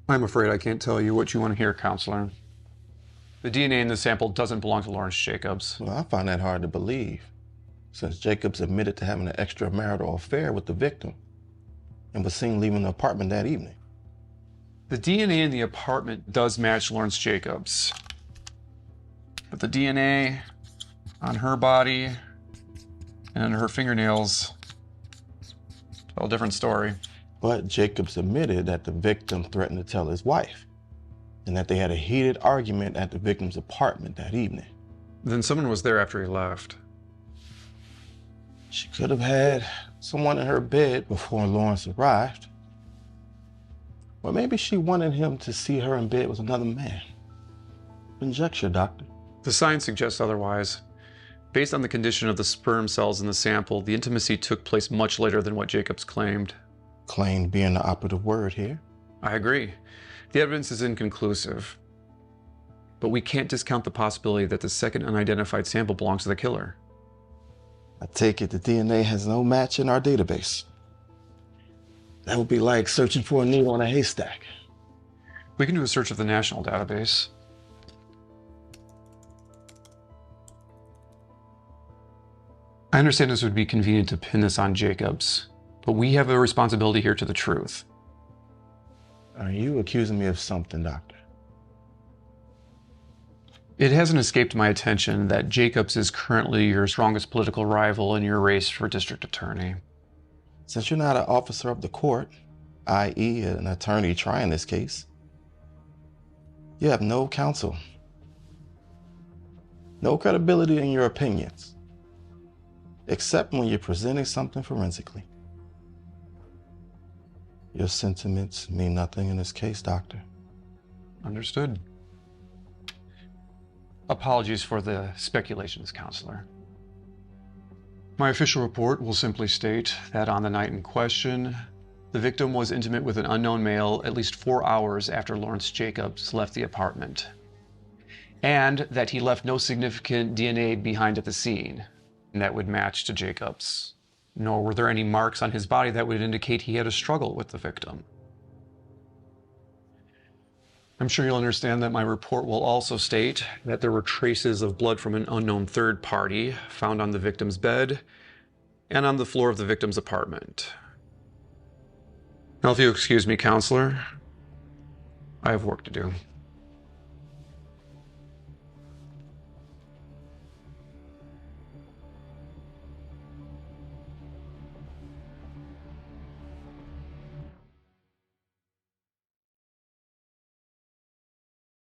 I'm afraid I can't tell you what you want to hear, counselor. The DNA in the sample doesn't belong to Lawrence Jacobs. Well, I find that hard to believe, since Jacobs admitted to having an extramarital affair with the victim and was seen leaving the apartment that evening. The DNA in the apartment does match Lawrence Jacobs. But the DNA on her body and her fingernails tell a different story. But Jacobs admitted that the victim threatened to tell his wife and that they had a heated argument at the victim's apartment that evening. Then someone was there after he left. She could have had someone in her bed before Lawrence arrived. Or maybe she wanted him to see her in bed with another man. Conjecture, doctor. The science suggests otherwise. Based on the condition of the sperm cells in the sample, the intimacy took place much later than what Jacobs claimed. Claimed being the operative word here. I agree. The evidence is inconclusive. But we can't discount the possibility that the second unidentified sample belongs to the killer. I take it the DNA has no match in our database. That would be like searching for a needle in a haystack. We can do a search of the national database. I understand this would be convenient to pin this on Jacobs, but we have a responsibility here to the truth. Are you accusing me of something, doctor? It hasn't escaped my attention that Jacobs is currently your strongest political rival in your race for district attorney. Since you're not an officer of the court, i.e. an attorney trying this case, you have no counsel, no credibility in your opinions, except when you're presenting something forensically. Your sentiments mean nothing in this case, doctor. Understood. Apologies for the speculations, counselor. My official report will simply state that on the night in question, the victim was intimate with an unknown male at least 4 hours after Lawrence Jacobs left the apartment, and that he left no significant DNA behind at the scene that would match to Jacobs, nor were there any marks on his body that would indicate he had a struggle with the victim. I'm sure you'll understand that my report will also state that there were traces of blood from an unknown third party found on the victim's bed and on the floor of the victim's apartment. Now, if you'll excuse me, counselor, I have work to do.